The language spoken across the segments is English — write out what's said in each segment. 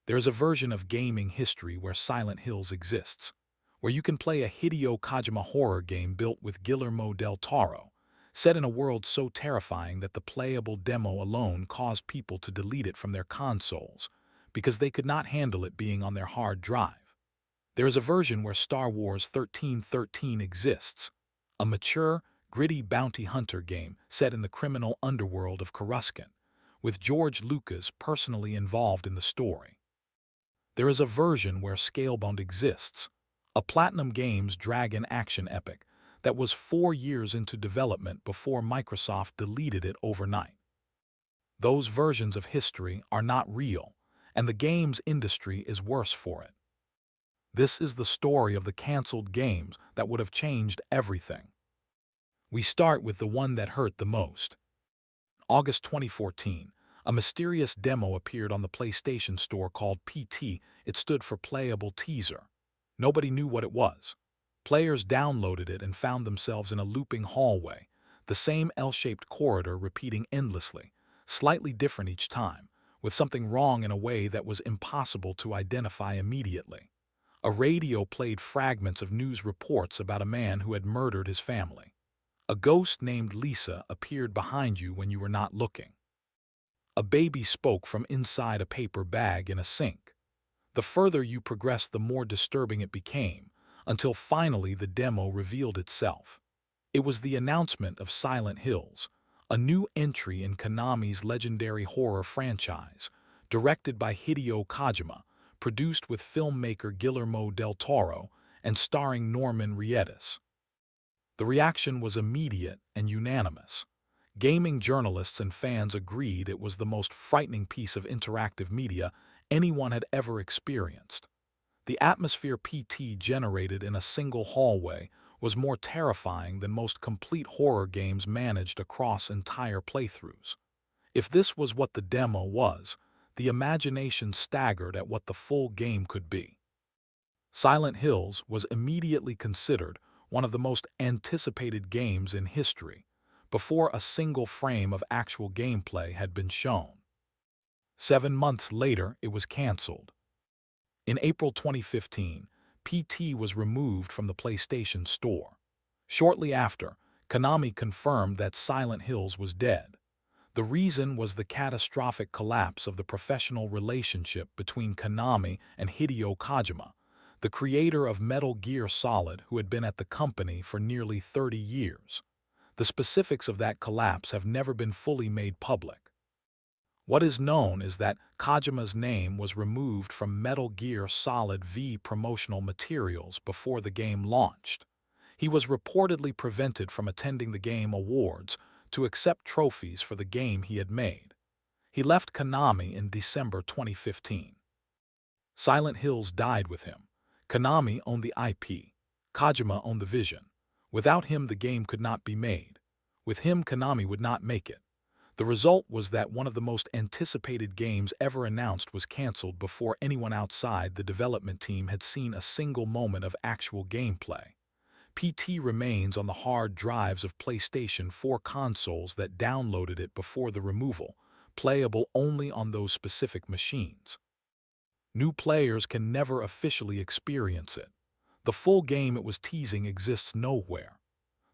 There is a version of gaming history where Silent Hills exists, where you can play a Hideo Kojima horror game built with Guillermo del Toro, set in a world so terrifying that the playable demo alone caused people to delete it from their consoles because they could not handle it being on their hard drive. There is a version where Star Wars 1313 exists, a mature, gritty bounty hunter game set in the criminal underworld of Coruscant, with George Lucas personally involved in the story. There is a version where Scalebound exists, a Platinum Games Dragon action epic that was 4 years into development before Microsoft deleted it overnight. Those versions of history are not real, and the games industry is worse for it. This is the story of the canceled games that would have changed everything. We start with the one that hurt the most. August 2014, a mysterious demo appeared on the PlayStation Store called PT. It stood for Playable Teaser. Nobody knew what it was. Players downloaded it and found themselves in a looping hallway, the same L-shaped corridor repeating endlessly, slightly different each time, with something wrong in a way that was impossible to identify immediately. A radio played fragments of news reports about a man who had murdered his family. A ghost named Lisa appeared behind you when you were not looking. A baby spoke from inside a paper bag in a sink. The further you progressed, the more disturbing it became, until finally the demo revealed itself. It was the announcement of Silent Hills, a new entry in Konami's legendary horror franchise, directed by Hideo Kojima, produced with filmmaker Guillermo del Toro, and starring Norman Reedus. The reaction was immediate and unanimous. Gaming journalists and fans agreed it was the most frightening piece of interactive media anyone had ever experienced. The atmosphere PT generated in a single hallway was more terrifying than most complete horror games managed across entire playthroughs. If this was what the demo was, the imagination staggered at what the full game could be. Silent Hills was immediately considered one of the most anticipated games in history, before a single frame of actual gameplay had been shown. 7 months later, it was canceled. In April 2015, PT was removed from the PlayStation Store. Shortly after, Konami confirmed that Silent Hills was dead. The reason was the catastrophic collapse of the professional relationship between Konami and Hideo Kojima, the creator of Metal Gear Solid, who had been at the company for nearly 30 years. The specifics of that collapse have never been fully made public. What is known is that Kojima's name was removed from Metal Gear Solid V promotional materials before the game launched. He was reportedly prevented from attending the Game Awards to accept trophies for the game he had made. He left Konami in December 2015. Silent Hills died with him. Konami owned the IP. Kojima owned the vision. Without him, the game could not be made. With him, Konami would not make it. The result was that one of the most anticipated games ever announced was canceled before anyone outside the development team had seen a single moment of actual gameplay. PT remains on the hard drives of PlayStation 4 consoles that downloaded it before the removal, playable only on those specific machines. New players can never officially experience it. The full game it was teasing exists nowhere.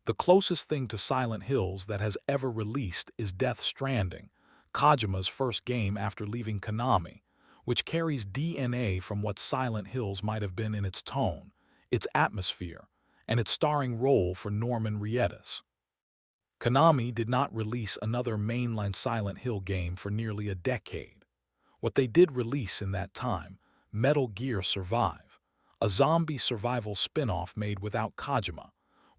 The closest thing to Silent Hills that has ever released is Death Stranding, Kojima's first game after leaving Konami, which carries DNA from what Silent Hills might have been in its tone, its atmosphere, and its starring role for Norman Reedus. Konami did not release another mainline Silent Hill game for nearly a decade. What they did release in that time, Metal Gear Survive, a zombie survival spin-off made without Kojima,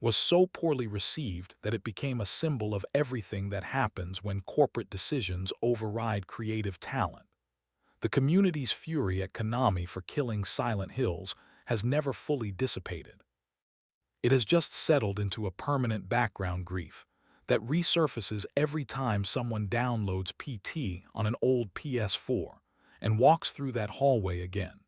was so poorly received that it became a symbol of everything that happens when corporate decisions override creative talent. The community's fury at Konami for killing Silent Hills has never fully dissipated. It has just settled into a permanent background grief that resurfaces every time someone downloads PT on an old PS4 and walks through that hallway again.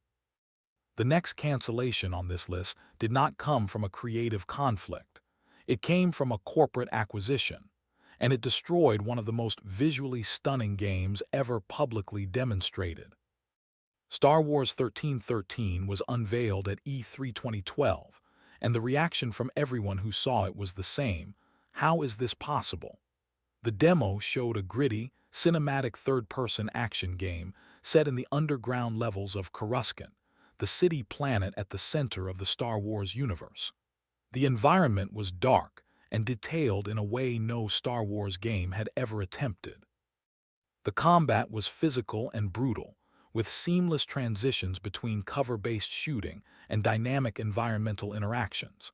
The next cancellation on this list did not come from a creative conflict. It came from a corporate acquisition, and it destroyed one of the most visually stunning games ever publicly demonstrated. Star Wars 1313 was unveiled at E3 2012, and the reaction from everyone who saw it was the same. How is this possible? The demo showed a gritty, cinematic third-person action game set in the underground levels of Coruscant, the city planet at the center of the Star Wars universe. The environment was dark and detailed in a way no Star Wars game had ever attempted. The combat was physical and brutal, with seamless transitions between cover-based shooting and dynamic environmental interactions.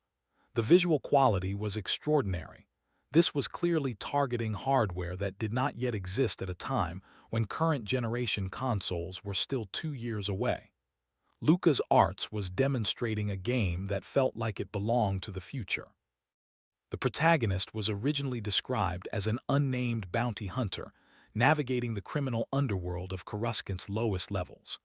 The visual quality was extraordinary. This was clearly targeting hardware that did not yet exist at a time when current-generation consoles were still 2 years away. LucasArts was demonstrating a game that felt like it belonged to the future. The protagonist was originally described as an unnamed bounty hunter, navigating the criminal underworld of Coruscant's lowest levels.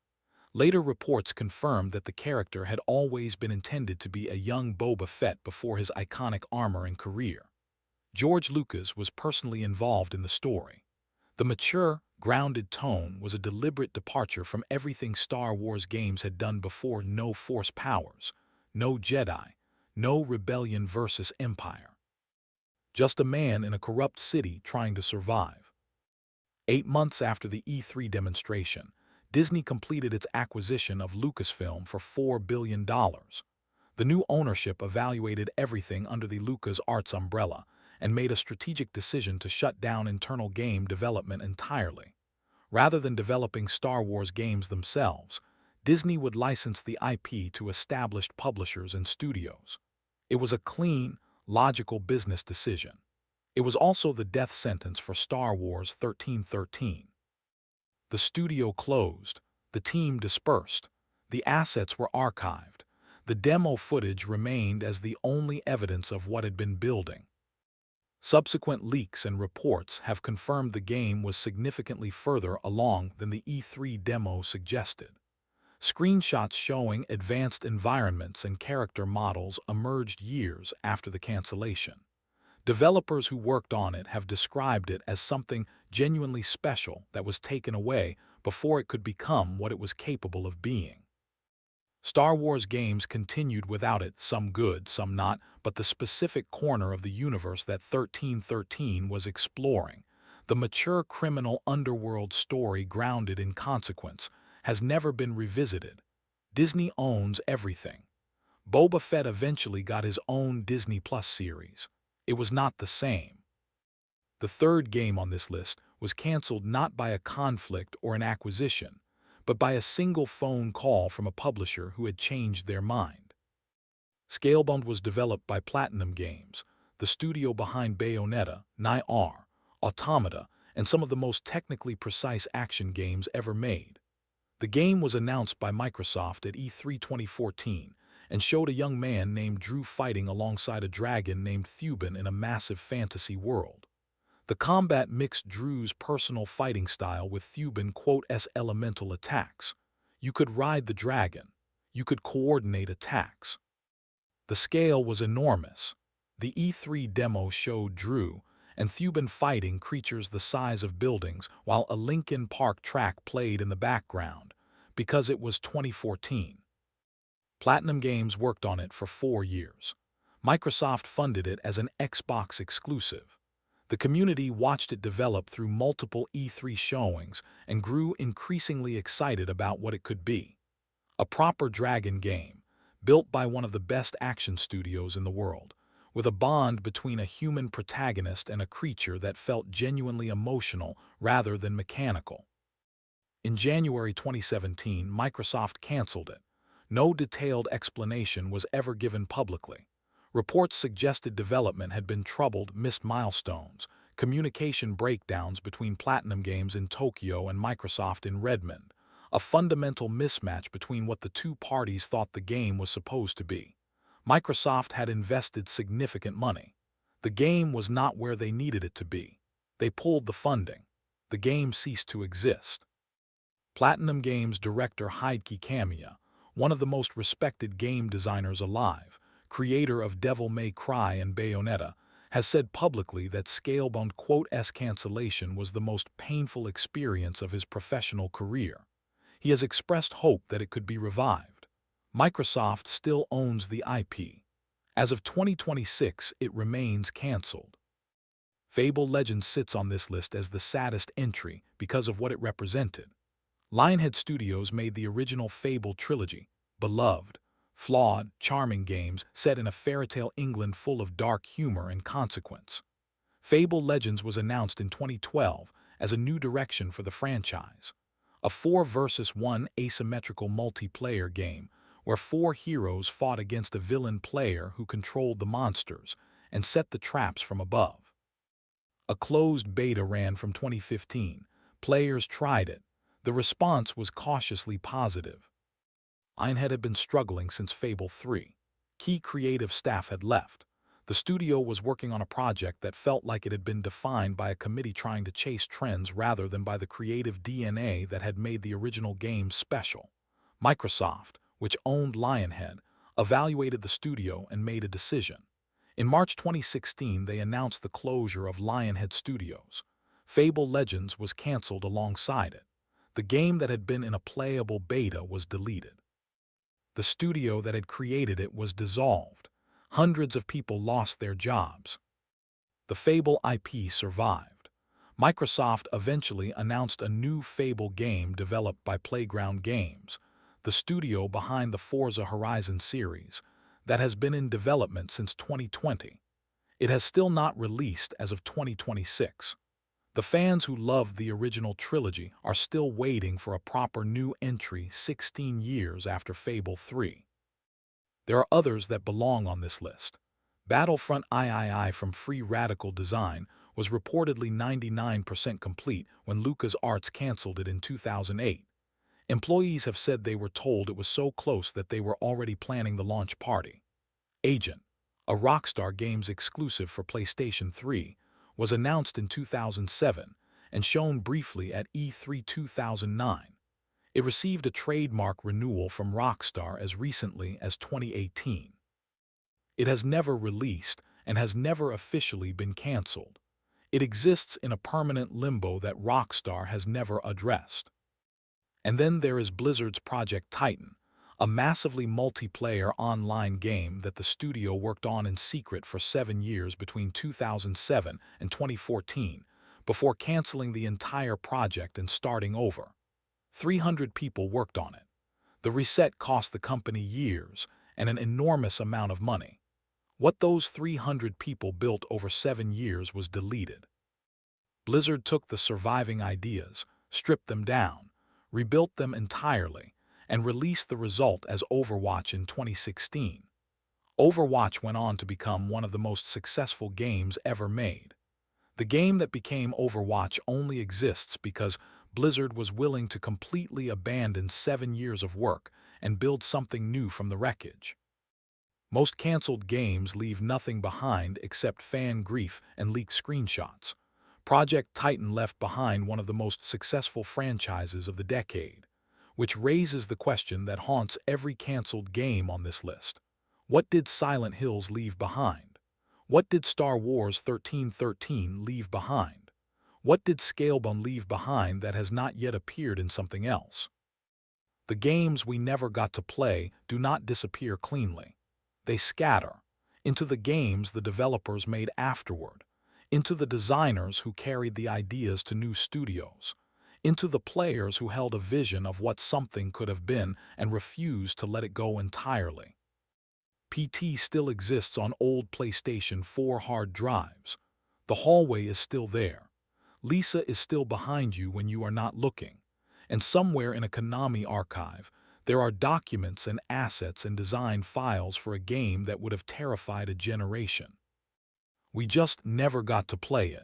Later reports confirmed that the character had always been intended to be a young Boba Fett before his iconic armor and career. George Lucas was personally involved in the story. The mature, grounded tone was a deliberate departure from everything Star Wars games had done before. No Force powers, no Jedi, no rebellion versus Empire. Just a man in a corrupt city trying to survive. 8 months after the E3 demonstration, Disney completed its acquisition of Lucasfilm for $4 billion. The new ownership evaluated everything under the LucasArts umbrella and made a strategic decision to shut down internal game development entirely. Rather than developing Star Wars games themselves, Disney would license the IP to established publishers and studios. It was a clean, logical business decision. It was also the death sentence for Star Wars 1313. The studio closed, the team dispersed, the assets were archived. The demo footage remained as the only evidence of what had been building. Subsequent leaks and reports have confirmed the game was significantly further along than the E3 demo suggested. Screenshots showing advanced environments and character models emerged years after the cancellation. Developers who worked on it have described it as something genuinely special that was taken away before it could become what it was capable of being. Star Wars games continued without it, some good, some not, but the specific corner of the universe that 1313 was exploring, the mature criminal underworld story grounded in consequence, has never been revisited. Disney owns everything. Boba Fett eventually got his own Disney Plus series. It was not the same. The third game on this list was canceled not by a conflict or an acquisition, but by a single phone call from a publisher who had changed their mind. Scalebound was developed by Platinum Games, the studio behind Bayonetta, Nier, Automata, and some of the most technically precise action games ever made. The game was announced by Microsoft at E3 2014 and showed a young man named Drew fighting alongside a dragon named Thuban in a massive fantasy world. The combat mixed Drew's personal fighting style with Thuban's elemental attacks. You could ride the dragon. You could coordinate attacks. The scale was enormous. The E3 demo showed Drew and Thuban fighting creatures the size of buildings while a Linkin Park track played in the background, because it was 2014. Platinum Games worked on it for 4 years. Microsoft funded it as an Xbox exclusive. The community watched it develop through multiple E3 showings and grew increasingly excited about what it could be. A proper dragon game, built by one of the best action studios in the world, with a bond between a human protagonist and a creature that felt genuinely emotional rather than mechanical. In January 2017, Microsoft canceled it. No detailed explanation was ever given publicly. Reports suggested development had been troubled, missed milestones, communication breakdowns between Platinum Games in Tokyo and Microsoft in Redmond, a fundamental mismatch between what the two parties thought the game was supposed to be. Microsoft had invested significant money. The game was not where they needed it to be. They pulled the funding. The game ceased to exist. Platinum Games director Hideo Kojima, one of the most respected game designers alive, creator of Devil May Cry and Bayonetta, has said publicly that Scalebound's cancellation was the most painful experience of his professional career. He has expressed hope that it could be revived. Microsoft still owns the IP. As of 2026, it remains cancelled. Fable Legends sits on this list as the saddest entry because of what it represented. Lionhead Studios made the original Fable trilogy, beloved, flawed, charming games set in a fairy-tale England full of dark humor and consequence. Fable Legends was announced in 2012 as a new direction for the franchise. A 4 versus 1 asymmetrical multiplayer game where 4 heroes fought against a villain player who controlled the monsters and set the traps from above. A closed beta ran from 2015. Players tried it. The response was cautiously positive. Lionhead had been struggling since Fable 3. Key creative staff had left. The studio was working on a project that felt like it had been defined by a committee trying to chase trends rather than by the creative DNA that had made the original game special. Microsoft, which owned Lionhead, evaluated the studio and made a decision. In March 2016, they announced the closure of Lionhead Studios. Fable Legends was cancelled alongside it. The game that had been in a playable beta was deleted. The studio that had created it was dissolved. Hundreds of people lost their jobs. The Fable IP survived. Microsoft eventually announced a new Fable game developed by Playground Games, the studio behind the Forza Horizon series, that has been in development since 2020. It has still not released as of 2026. The fans who loved the original trilogy are still waiting for a proper new entry 16 years after Fable 3. There are others that belong on this list. Battlefront III from Free Radical Design was reportedly 99% complete when LucasArts canceled it in 2008. Employees have said they were told it was so close that they were already planning the launch party. Agent, a Rockstar Games exclusive for PlayStation 3, was announced in 2007 and shown briefly at E3 2009. It received a trademark renewal from Rockstar as recently as 2018. It has never released and has never officially been cancelled. It exists in a permanent limbo that Rockstar has never addressed. And then there is Blizzard's Project Titan, a massively multiplayer online game that the studio worked on in secret for 7 years between 2007 and 2014, before canceling the entire project and starting over. 300 people worked on it. The reset cost the company years and an enormous amount of money. What those 300 people built over 7 years was deleted. Blizzard took the surviving ideas, stripped them down, rebuilt them entirely, and released the result as Overwatch in 2016. Overwatch went on to become one of the most successful games ever made. The game that became Overwatch only exists because Blizzard was willing to completely abandon 7 years of work and build something new from the wreckage. Most canceled games leave nothing behind except fan grief and leaked screenshots. Project Titan left behind one of the most successful franchises of the decade, which raises the question that haunts every canceled game on this list. What did Silent Hills leave behind? What did Star Wars 1313 leave behind? What did Scalebound leave behind that has not yet appeared in something else? The games we never got to play do not disappear cleanly. They scatter into the games the developers made afterward, into the designers who carried the ideas to new studios, into the players who held a vision of what something could have been and refused to let it go entirely. PT still exists on old PlayStation 4 hard drives. The hallway is still there. Lisa is still behind you when you are not looking. And somewhere in a Konami archive, there are documents and assets and design files for a game that would have terrified a generation. We just never got to play it.